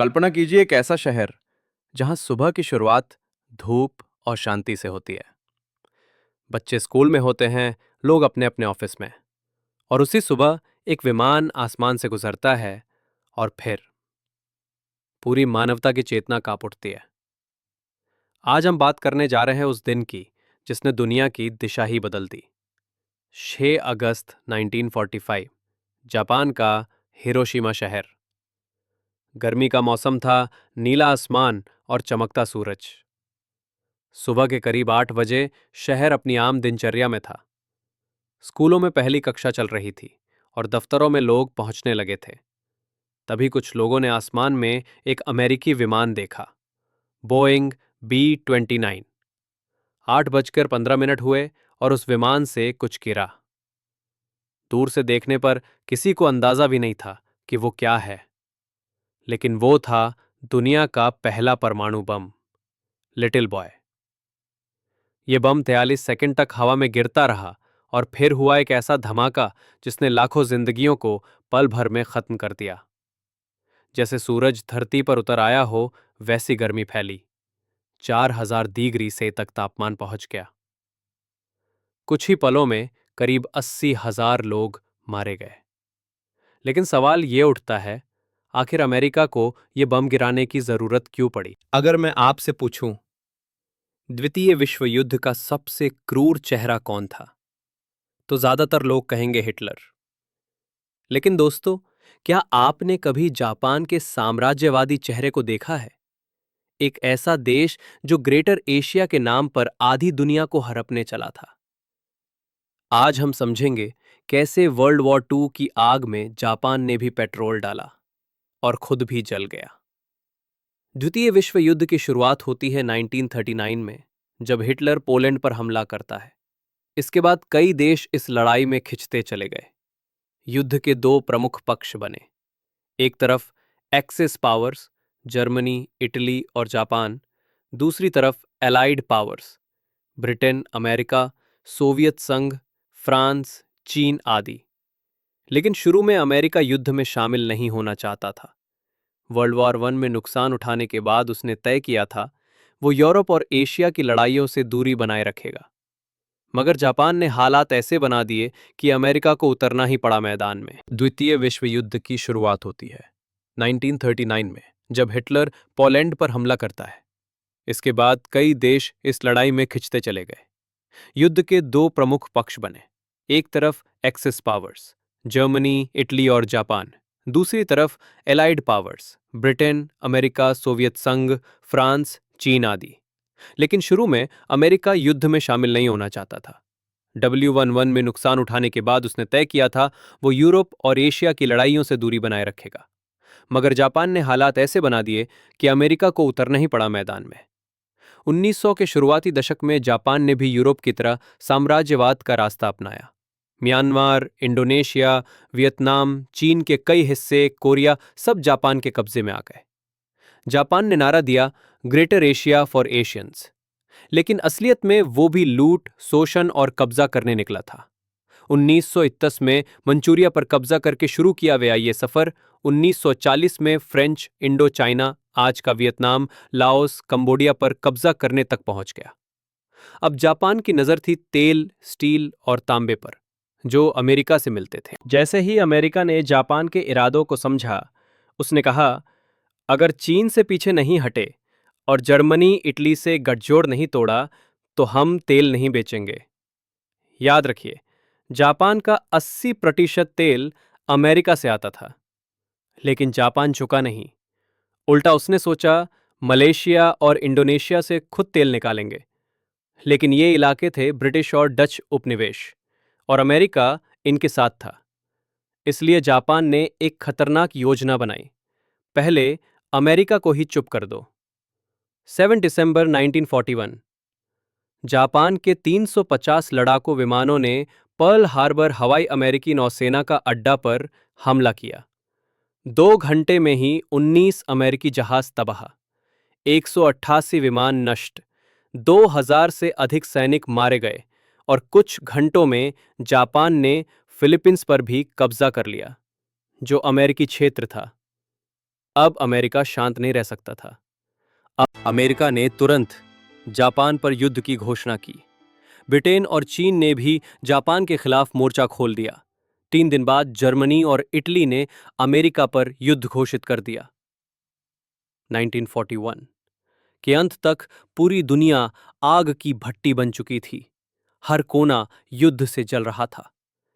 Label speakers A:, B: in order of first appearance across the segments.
A: कल्पना कीजिए एक ऐसा शहर जहां सुबह की शुरुआत धूप और शांति से होती है। बच्चे स्कूल में होते हैं, लोग अपने अपने ऑफिस में, और उसी सुबह एक विमान आसमान से गुजरता है और फिर पूरी मानवता की चेतना कांप उठती है। आज हम बात करने जा रहे हैं उस दिन की जिसने दुनिया की दिशा ही बदल दी। 6 अगस्त 1945, जापान का हिरोशिमा शहर। गर्मी का मौसम था, नीला आसमान और चमकता सूरज। सुबह के करीब 8 बजे शहर अपनी आम दिनचर्या में था। स्कूलों में पहली कक्षा चल रही थी और दफ्तरों में लोग पहुंचने लगे थे। तभी कुछ लोगों ने आसमान में एक अमेरिकी विमान देखा, बोइंग B-29। 8:15 हुए और उस विमान से कुछ गिरा। दूर से देखने पर किसी को अंदाजा भी नहीं था कि वो क्या है, लेकिन वो था दुनिया का पहला परमाणु बम, लिटिल बॉय। ये बम 43 सेकंड तक हवा में गिरता रहा और फिर हुआ एक ऐसा धमाका जिसने लाखों जिंदगियों को पल भर में खत्म कर दिया। जैसे सूरज धरती पर उतर आया हो, वैसी गर्मी फैली। 4000 डिग्री से तक तापमान पहुंच गया। कुछ ही पलों में करीब 80,000 लोग मारे गए। लेकिन सवाल ये उठता है, आखिर अमेरिका को यह बम गिराने की जरूरत क्यों पड़ी? अगर मैं आपसे पूछूं, द्वितीय विश्व युद्ध का सबसे क्रूर चेहरा कौन था, तो ज्यादातर लोग कहेंगे हिटलर। लेकिन दोस्तों, क्या आपने कभी जापान के साम्राज्यवादी चेहरे को देखा है? एक ऐसा देश जो ग्रेटर एशिया के नाम पर आधी दुनिया को हड़पने चला था। आज हम समझेंगे कैसे वर्ल्ड वॉर 2 की आग में जापान ने भी पेट्रोल डाला और खुद भी जल गया। द्वितीय विश्व युद्ध की शुरुआत होती है 1939 में, जब हिटलर पोलैंड पर हमला करता है। इसके बाद कई देश इस लड़ाई में खिंचते चले गए। युद्ध के दो प्रमुख पक्ष बने। एक तरफ एक्सिस पावर्स, जर्मनी, इटली और जापान। दूसरी तरफ allied powers, Britain, America, Soviet संघ, फ्रांस, चीन आदि। लेकिन शुरू में अमेरिका युद्ध में शामिल नहीं होना चाहता था। वर्ल्ड वॉर 1 में नुकसान उठाने के बाद उसने तय किया था वो यूरोप और एशिया की लड़ाइयों से दूरी बनाए रखेगा। मगर जापान ने हालात ऐसे बना दिए कि अमेरिका को उतरना ही पड़ा मैदान में। द्वितीय विश्व युद्ध की शुरुआत होती है 1939 में, जब हिटलर पोलैंड पर हमला करता है। इसके बाद कई देश इस लड़ाई में खिंचते चले गए। युद्ध के दो प्रमुख पक्ष बने। एक तरफ एक्सिस पावर्स, जर्मनी, इटली और जापान। दूसरी तरफ allied powers, Britain, America, Soviet संघ, फ्रांस, चीन आदि। लेकिन शुरू में अमेरिका युद्ध में शामिल नहीं होना चाहता था। W11 में नुकसान उठाने के बाद उसने तय किया था वो यूरोप और एशिया की लड़ाइयों से दूरी बनाए रखेगा। मगर जापान ने हालात ऐसे बना दिए कि अमेरिका को उतरना ही पड़ा मैदान में। 1900 के शुरुआती दशक में जापान ने भी यूरोप की तरह साम्राज्यवाद का रास्ता अपनाया। म्यांमार, इंडोनेशिया, वियतनाम, चीन के कई हिस्से, कोरिया सब जापान के कब्जे में आ गए। जापान ने नारा दिया, ग्रेटर एशिया फॉर एशियंस। लेकिन असलियत में वो भी लूट, शोषण और कब्जा करने निकला था। 1931 में मंचूरिया पर कब्जा करके शुरू किया गया ये सफर 1940 में फ्रेंच इंडो चाइना, आज का वियतनाम, लाओस, कंबोडिया पर कब्जा करने तक पहुंच गया। अब जापान की नजर थी तेल, स्टील और तांबे पर, जो अमेरिका से मिलते थे। जैसे ही अमेरिका ने जापान के इरादों को समझा, उसने कहा, अगर चीन से पीछे नहीं हटे और जर्मनी, इटली से गठजोड़ नहीं तोड़ा, तो हम तेल नहीं बेचेंगे। याद रखिए, जापान का 80% तेल अमेरिका से आता था। लेकिन जापान झुका नहीं। उल्टा उसने सोचा, मलेशिया और इंडोनेशिया से खुद तेल निकालेंगे। लेकिन ये इलाके थे ब्रिटिश और डच उपनिवेश, और अमेरिका इनके साथ था। इसलिए जापान ने एक खतरनाक योजना बनाई। पहले अमेरिका को ही चुप कर दो। 7 दिसंबर 1941, जापान के 350 लड़ाकू विमानों ने पर्ल हार्बर हवाई अमेरिकी नौसेना का अड्डा पर हमला किया। 2 घंटे में ही 19 अमेरिकी जहाज तबाह, 188 विमान नष्ट, 2000 से अधिक सैनिक मारे गए और कुछ घंटों में जापान ने फिलीपींस पर भी कब्जा कर लिया, जो अमेरिकी क्षेत्र था। अब अमेरिका शांत नहीं रह सकता था। अब अमेरिका ने तुरंत जापान पर युद्ध की घोषणा की। ब्रिटेन और चीन ने भी जापान के खिलाफ मोर्चा खोल दिया। 3 दिन बाद जर्मनी और इटली ने अमेरिका पर युद्ध घोषित कर दिया। 1941 के अंत तक पूरी दुनिया आग की भट्टी बन चुकी थी। हर कोना युद्ध से जल रहा था।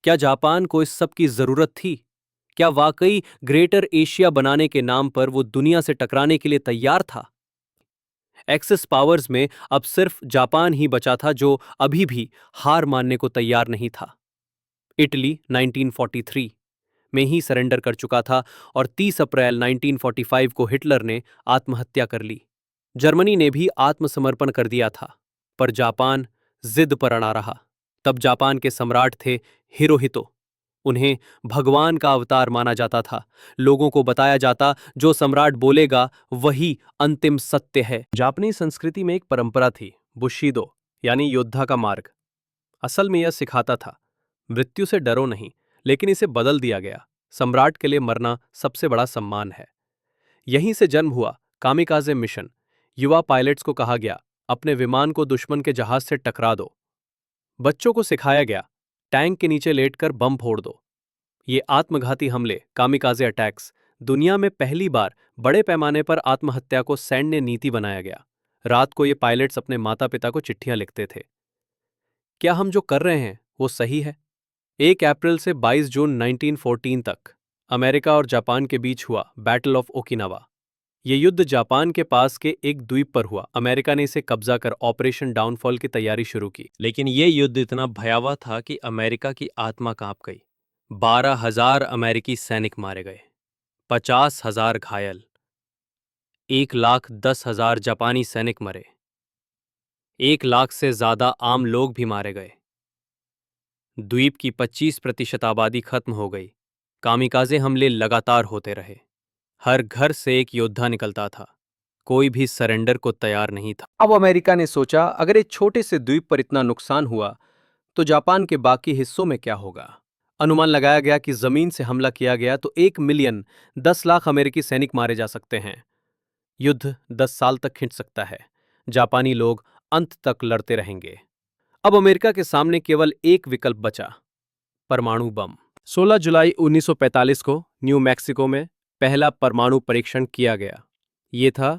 A: क्या जापान को इस सब की जरूरत थी? क्या वाकई ग्रेटर एशिया बनाने के नाम पर वो दुनिया से टकराने के लिए तैयार था? एक्सिस पावर्स में अब सिर्फ जापान ही बचा था जो अभी भी हार मानने को तैयार नहीं था। इटली 1943 में ही सरेंडर कर चुका था और 30 अप्रैल 1945 को हिटलर ने आत्महत्या कर ली। जर्मनी ने भी आत्मसमर्पण कर दिया था, पर जापान जिद पर अड़ा रहा। तब जापान के सम्राट थे हिरोहितो। उन्हें भगवान का अवतार माना जाता था। लोगों को बताया जाता, जो सम्राट बोलेगा वही अंतिम सत्य है। जापानी संस्कृति में एक परंपरा थी, बुशिदो, यानी योद्धा का मार्ग। असल में यह सिखाता था, मृत्यु से डरो नहीं, लेकिन इसे बदल दिया गया। सम्राट के लिए मरना सबसे बड़ा सम्मान है। यहीं से जन्म हुआ कामिकाज़े मिशन। युवा पायलट्स को कहा गया, अपने विमान को दुश्मन के जहाज से टकरा दो। बच्चों को सिखाया गया, टैंक के नीचे लेटकर बम फोड़ दो। ये आत्मघाती हमले, कामिकाज़े अटैक्स, दुनिया में पहली बार बड़े पैमाने पर आत्महत्या को सैन्य नीति बनाया गया। रात को ये पायलट्स अपने माता पिता को चिट्ठियां लिखते थे, क्या हम जो कर रहे हैं वो सही है? 1 अप्रैल से 22 जून 1914 तक अमेरिका और जापान के बीच हुआ बैटल ऑफ ओकिनावा। ये युद्ध जापान के पास के एक द्वीप पर हुआ। अमेरिका ने इसे कब्जा कर ऑपरेशन डाउनफॉल की तैयारी शुरू की। लेकिन ये युद्ध इतना भयावह था कि अमेरिका की आत्मा कांप गई। 12,000 अमेरिकी सैनिक मारे गए, 50,000 घायल, 1,10,000 जापानी सैनिक मरे, 1 लाख से ज्यादा आम लोग भी मारे गए। द्वीप की 25% आबादी खत्म हो गई। कामिकाज़े हमले लगातार होते रहे। हर घर से एक योद्धा निकलता था। कोई भी सरेंडर को तैयार नहीं था। अब अमेरिका ने सोचा, अगर एक छोटे से द्वीप पर इतना नुकसान हुआ तो जापान के बाकी हिस्सों में क्या होगा? अनुमान लगाया गया कि जमीन से हमला किया गया तो 1 मिलियन 10 लाख अमेरिकी सैनिक मारे जा सकते हैं। युद्ध 10 साल तक खिंच सकता है। जापानी लोग अंत तक लड़ते रहेंगे। अब अमेरिका के सामने केवल एक विकल्प बचा, परमाणु बम। 16 जुलाई 1945 को न्यू मैक्सिको में पहला परमाणु परीक्षण किया गया। ये था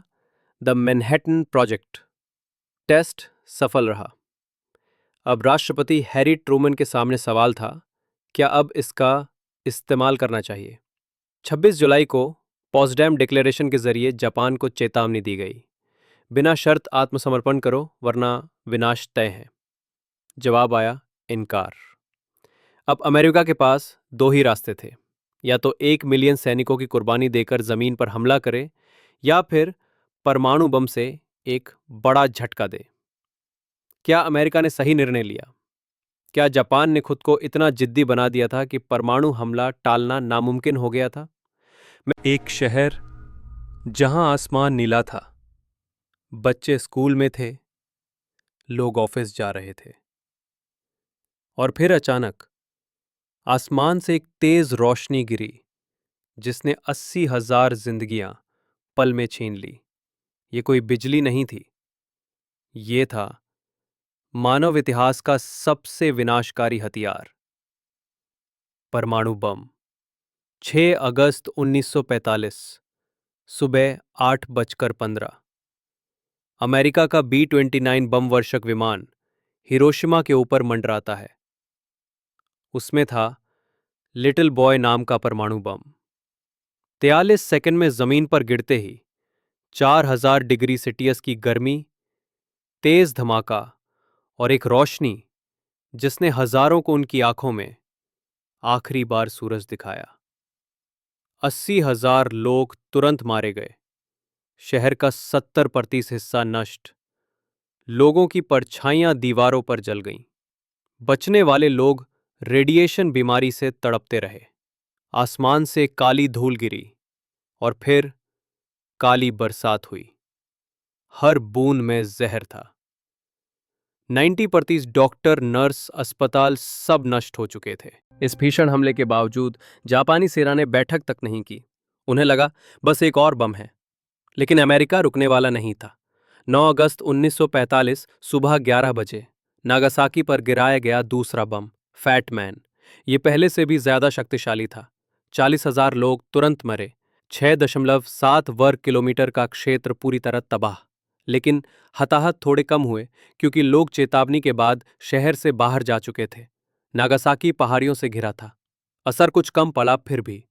A: द मैनहट्टन प्रोजेक्ट। टेस्ट सफल रहा। अब राष्ट्रपति हैरी ट्रूमन के सामने सवाल था, क्या अब इसका इस्तेमाल करना चाहिए? 26 जुलाई को पोट्सडैम डिक्लेरेशन के जरिए जापान को चेतावनी दी गई, बिना शर्त आत्मसमर्पण करो वरना विनाश तय है। जवाब आया, इनकार। अब अमेरिका के पास 2 ही रास्ते थे, या तो 1 मिलियन सैनिकों की कुर्बानी देकर जमीन पर हमला करे, या फिर परमाणु बम से एक बड़ा झटका दे। क्या अमेरिका ने सही निर्णय लिया? क्या जापान ने खुद को इतना जिद्दी बना दिया था कि परमाणु हमला टालना नामुमकिन हो गया था? एक शहर जहां आसमान नीला था, बच्चे स्कूल में थे, लोग ऑफिस जा रहे थे, और फिर अचानक आसमान से एक तेज रोशनी गिरी जिसने 80,000 जिंदगियां पल में छीन ली। ये कोई बिजली नहीं थी, ये था मानव इतिहास का सबसे विनाशकारी हथियार, परमाणु बम। 6 अगस्त 1945 सुबह 8:15 अमेरिका का B-29 बम वर्षक विमान हिरोशिमा के ऊपर मंडराता है। उसमें था लिटिल बॉय नाम का परमाणु बम। 43 सेकंड में जमीन पर गिरते ही 4,000 डिग्री सेल्सियस की गर्मी, तेज धमाका और एक रोशनी जिसने हजारों को उनकी आंखों में आखिरी बार सूरज दिखाया। 80,000 लोग तुरंत मारे गए। शहर का 70% हिस्सा नष्ट। लोगों की परछाइयां दीवारों पर जल गईं। बचने वाले लोग रेडिएशन बीमारी से तड़पते रहे। आसमान से काली धूल गिरी और फिर काली बरसात हुई। हर बूंद में जहर था। 90% डॉक्टर, नर्स, अस्पताल सब नष्ट हो चुके थे। इस भीषण हमले के बावजूद जापानी सेना ने बैठक तक नहीं की। उन्हें लगा बस एक और बम है, लेकिन अमेरिका रुकने वाला नहीं था। 9 अगस्त 1945 सुबह 11 बजे नागासाकी पर गिराया गया दूसरा बम, फैट मैन। ये पहले से भी ज्यादा शक्तिशाली था। 40,000 लोग तुरंत मरे। 6.7 वर्ग किलोमीटर का क्षेत्र पूरी तरह तबाह। लेकिन हताहत थोड़े कम हुए, क्योंकि लोग चेतावनी के बाद शहर से बाहर जा चुके थे। नागासाकी पहाड़ियों से घिरा था। असर कुछ कम पड़ा, फिर भी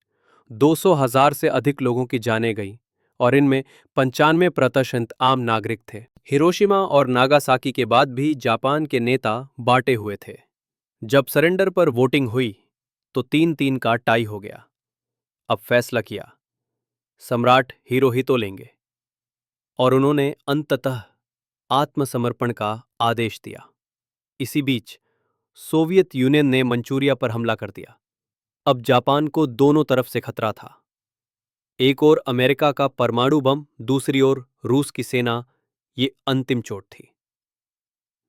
A: 200,000 से अधिक लोगों की जानें गई, और इनमें 95% आम नागरिक थे। हिरोशिमा और नागासाकी के बाद भी जापान के नेता बांटे हुए थे। जब सरेंडर पर वोटिंग हुई तो 3-3 का टाई हो गया। अब फैसला किया, सम्राट हिरोहितो लेंगे, और उन्होंने अंततः आत्मसमर्पण का आदेश दिया। इसी बीच सोवियत यूनियन ने मंचूरिया पर हमला कर दिया। अब जापान को दोनों तरफ से खतरा था। एक ओर अमेरिका का परमाणु बम, दूसरी ओर रूस की सेना। ये अंतिम चोट थी।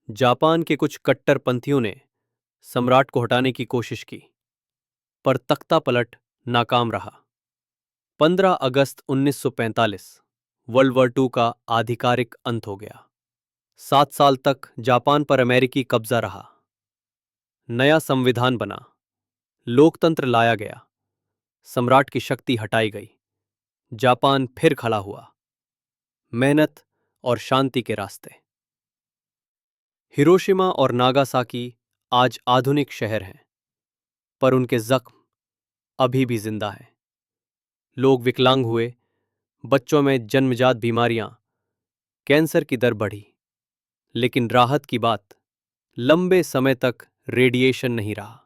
A: जापान के कुछ कट्टरपंथियों ने सम्राट को हटाने की कोशिश की, पर तख्तापलट नाकाम रहा। 15 अगस्त 1945 वर्ल्ड वॉर II का आधिकारिक अंत हो गया। 7 साल तक जापान पर अमेरिकी कब्जा रहा। नया संविधान बना, लोकतंत्र लाया गया, सम्राट की शक्ति हटाई गई। जापान फिर खड़ा हुआ, मेहनत और शांति के रास्ते। हिरोशिमा और नागासाकी आज आधुनिक शहर हैं, पर उनके जख्म अभी भी जिंदा हैं। लोग विकलांग हुए, बच्चों में जन्मजात बीमारियां, कैंसर की दर बढ़ी, लेकिन राहत की बात, लंबे समय तक रेडिएशन नहीं रहा।